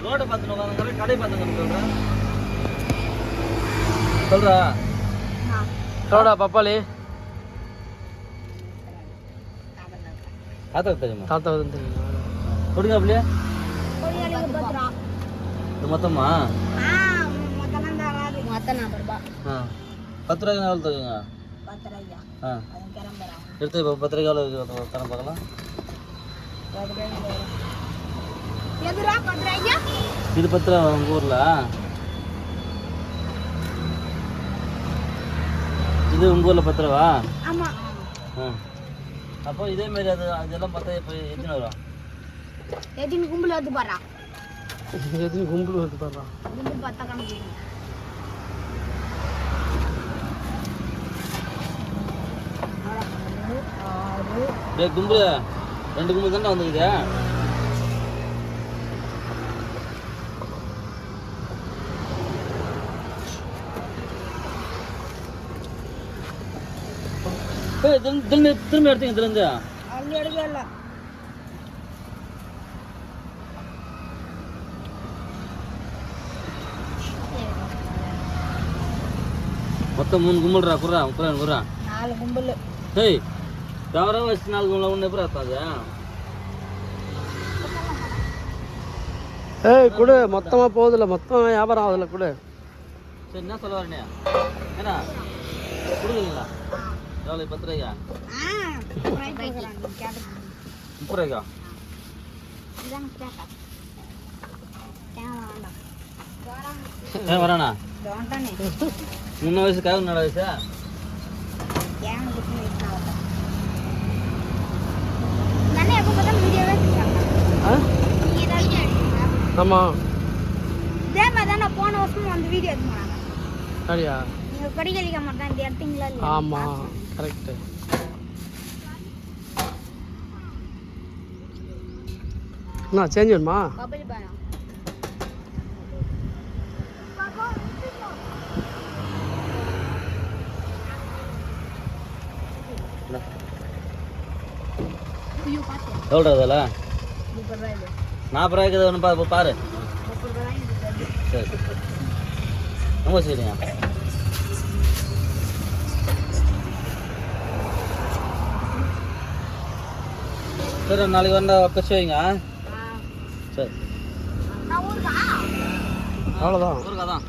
ரோட பார்த்து உட்காந்துங்க கடை பார்த்துங்க சொல்றா எவ்வளோடா பப்பாளி? தாத்தா தெரியுமா? தாத்தா வந்து தெரியுமா? கொடுங்க அப்படியே இது மொத்தமா? மொத்தம் 40 ரூபாய். 10 ரூபாய்க்கு எவ்வளோ தருவீங்க? 10 ரூபாயா? எடுத்து இப்போ 10 ரூபாய்க்கு எவ்வளோ தரம் பார்க்கலாம். இது 10 ரூபா உங்கள் ஊரில்? இது உங்கள் ஊரில் 10 ரூபா? ஆமாம். அப்போ இதேமாரி அதெல்லாம் பார்த்தா இப்போ எத்தனை வரும்? எத்தனை கும்பல் வருது பாரா? எத்தனை கும்பல் வருது பாரா? கும்பல் பார்த்தா கணக்கு. கும்பல் 2 கும்பல் தானே வந்துருக்குது. திரும்ப எடுத்தீங்க இதுலேருந்து அங்கே எடுக்கல. மொத்தம் 3 கும்பல்ரா குறா குறா குறா 4 கும்பல். ஏய் தவறா வச்சு 4 கும்பல் ஒன்று எப்படி அர்த்தம் அது? ஏய் கொடு, மொத்தமாக போகுதில்ல, மொத்தமாக வியாபாரம் ஆகுதில்ல, கொடு. சரி என்ன சொல்ல வரேன் ஏன்னா கொடுக்குறீங்களா? எவ்வளோ 10 ரூபாய்க்கா? 30 ரூபாய்க்கா? ஏன் வரானா? 3 வயசுக்காக 4 வயசா? ஆமாம். இதே மாதிரி தான் நான் போன வருஷமும் அந்த வீடியோ எடுத்துனாங்க. சரியா? நீங்கள் கடிகளிக்க மாட்டேன் இந்த எடுத்தீங்களா? ஆமாம், கரெக்டு. அண்ணா சேஞ்ச் வேணுமா? பபுள் பானம். எவ்வளோ அதில்? 30 ரூபாய். 40 ரூபாய்க்கு ஒன்று பாரு. 30 ரூபாய். சரி ரொம்ப சரிங்க. சரி நாளைக்கு வந்தா பச்சு வைங்க. சரி அவ்வளோதான். ஊருக்கா தான்.